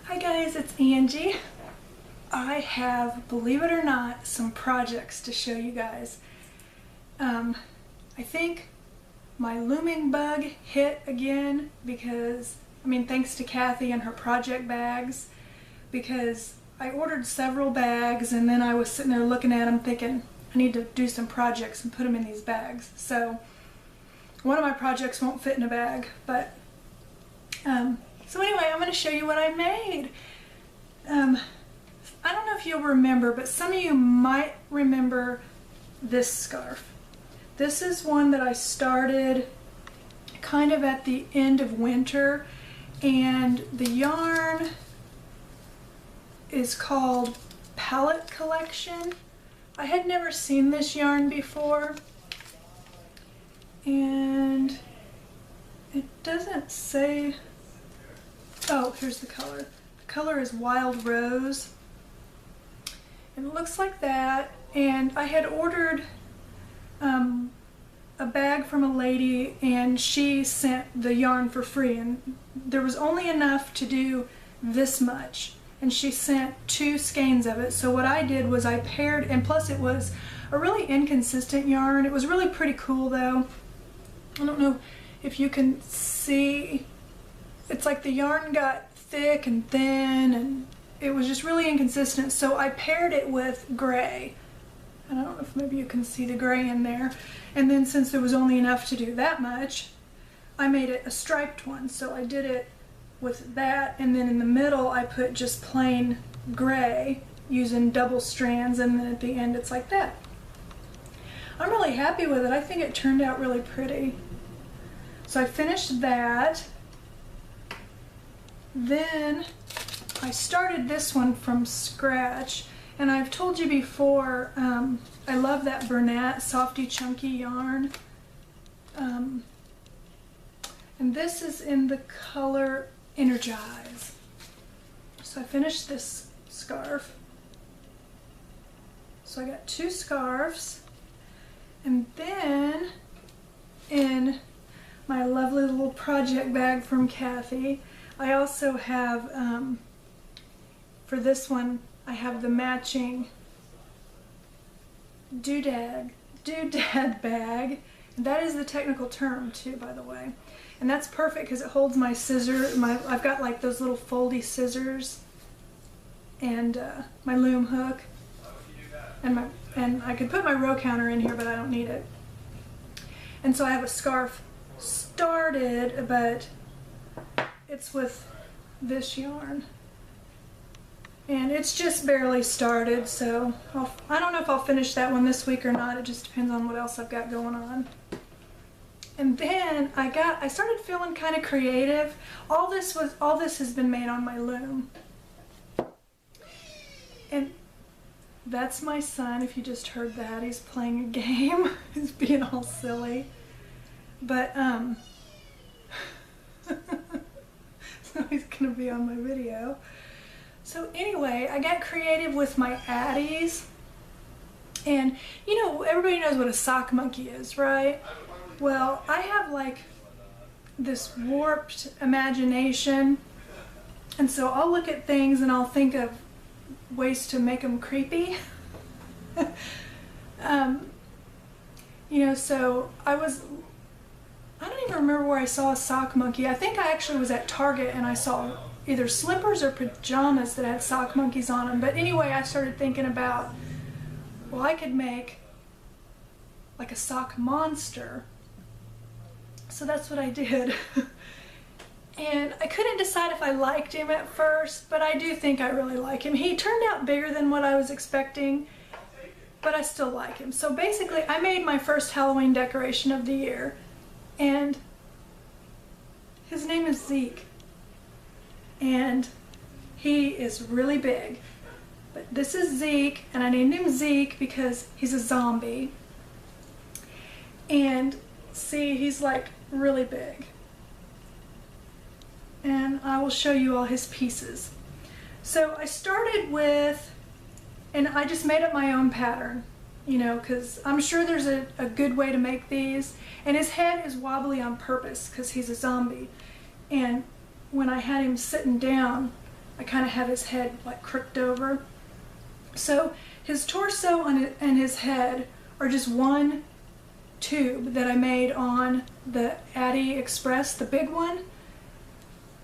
Hi guys, it's Angie. I have, believe it or not, some projects to show you guys. I think my looming bug hit again because, thanks to Kathy and her project bags, because I ordered several bags and then I was sitting there looking at them thinking, I need to do some projects and put them in these bags. So one of my projects won't fit in a bag, but so anyway, I'm going to show you what I made. I don't know if you'll remember, but some of you might remember this scarf. This is one that I started kind of at the end of winter, and the yarn is called Palette Collection. I had never seen this yarn before, and it doesn't say. Oh, here's the color. The color is Wild Rose. And it looks like that. And I had ordered a bag from a lady, and she sent the yarn for free. And there was only enough to do this much. And she sent 2 skeins of it. So what I did was I paired, and plus it was a really inconsistent yarn. It was really pretty cool though. I don't know if you can see. It's like the yarn got thick and thin, and it was just really inconsistent. So I paired it with gray. And I don't know if maybe you can see the gray in there. And then since there was only enough to do that much, I made it a striped one. So I did it with that, and then in the middle I put just plain gray using double strands, and then at the end it's like that. I'm really happy with it. I think it turned out really pretty. So I finished that. Then I started this one from scratch, and I've told you before, I love that Bernat Softy Chunky yarn. And this is in the color Energize. So I finished this scarf. So I got 2 scarves, and then in my lovely little project bag from Kathy, I also have, for this one, I have the matching doodad bag. And that is the technical term too, by the way. And that's perfect because it holds my scissor. I've got like those little foldy scissors, and my loom hook, and I could put my row counter in here, but I don't need it. And so I have a scarf started, but it's with this yarn, and it's just barely started, so I don't know if I'll finish that one this week or not. It just depends on what else I've got going on. And then I started feeling kind of creative. All this has been made on my loom. And that's my son, if you just heard that. He's playing a game. He's being all silly. But so he's gonna be on my video. So anyway, I got creative with my addies. And you know, everybody knows what a sock monkey is, right? Well, I have like this warped imagination, and so I'll look at things and I'll think of ways to make them creepy. You know, so I don't even remember where I saw a sock monkey. I think I actually was at Target and I saw either slippers or pajamas that had sock monkeys on them. But anyway, I started thinking about, well, I could make like a sock monster. So that's what I did. And I couldn't decide if I liked him at first, but I do think I really like him. He turned out bigger than what I was expecting, but I still like him. So basically, I made my first Halloween decoration of the year, and his name is Zeke. And he is really big. But this is Zeke, and I named him Zeke because he's a zombie. And see, he's like really big. And I will show you all his pieces. So I started with, and I just made up my own pattern, you know, because I'm sure there's a good way to make these. And his head is wobbly on purpose because he's a zombie. And when I had him sitting down, I kind of have his head like crooked over. So his torso and his head are just one tube that I made on the Addy Express, the big one.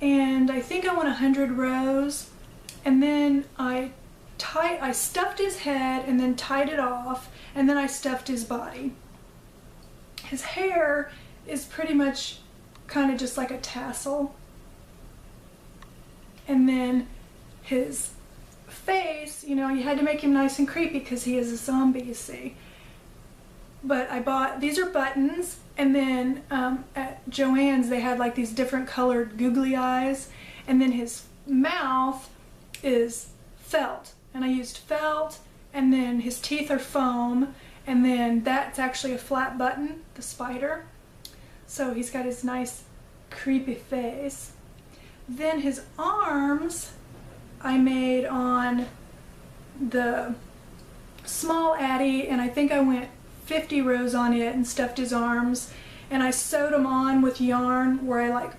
And I think I want 100 rows. And then I stuffed his head and then tied it off, and then I stuffed his body. His hair is pretty much kind of just like a tassel. And then his face, you know, you had to make him nice and creepy because he is a zombie, you see. But I bought, these are buttons, and then at Joann's they had like these different colored googly eyes, and then his mouth is felt, and I used felt, and then his teeth are foam, and then that's actually a flat button, the spider. So he's got his nice creepy face. Then his arms I made on the small Addy, and I think I went 50 rows on it and stuffed his arms, and I sewed them on with yarn where I like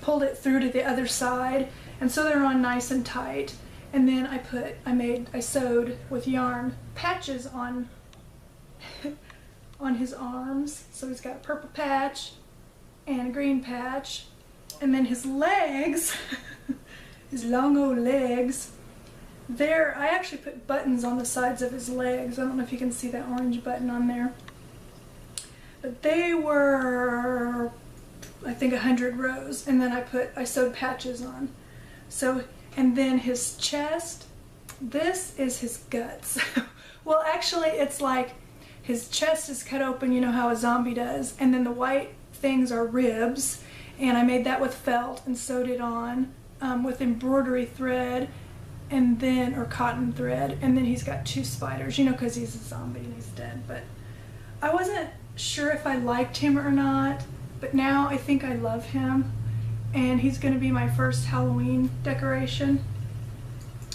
pulled it through to the other side, and so they're on nice and tight. And then I sewed with yarn patches on on his arms. So he's got a purple patch and a green patch, and then his legs his long old legs, there, I actually put buttons on the sides of his legs. I don't know if you can see that orange button on there. But they were, I think, 100 rows. And then I sewed patches on. So, and then his chest, this is his guts. Well, actually, it's like his chest is cut open, you know how a zombie does. And then the white things are ribs. And I made that with felt and sewed it on with embroidery thread. And then, or cotton thread, and then he's got 2 spiders, you know, because he's a zombie and he's dead. But I wasn't sure if I liked him or not, but now I think I love him, and he's going to be my first Halloween decoration.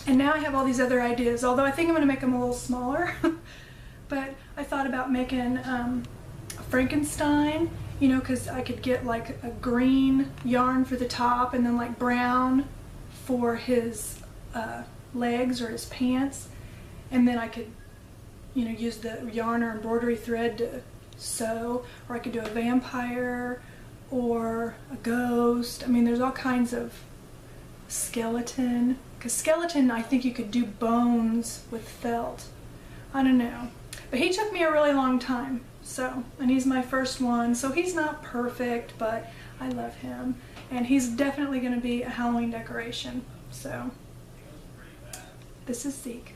And now I have all these other ideas, although I think I'm going to make them a little smaller. But I thought about making a Frankenstein, you know, because I could get like a green yarn for the top and then like brown for his legs or his pants, and then I could, you know, use the yarn or embroidery thread to sew, or I could do a vampire or a ghost. I mean, there's all kinds of skeleton, because skeleton, I think you could do bones with felt. I don't know, but he took me a really long time, so, and he's my first one, so he's not perfect, but I love him, and he's definitely going to be a Halloween decoration. So this is Zeke.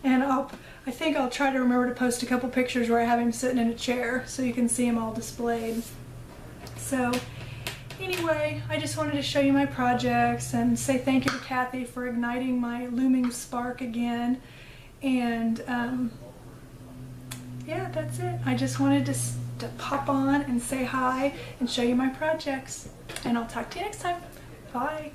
And I think I'll try to remember to post a couple pictures where I have him sitting in a chair so you can see him all displayed. So anyway, I just wanted to show you my projects and say thank you to Kathy for igniting my looming spark again. And yeah, that's it. I just wanted to pop on and say hi and show you my projects. And I'll talk to you next time. Bye.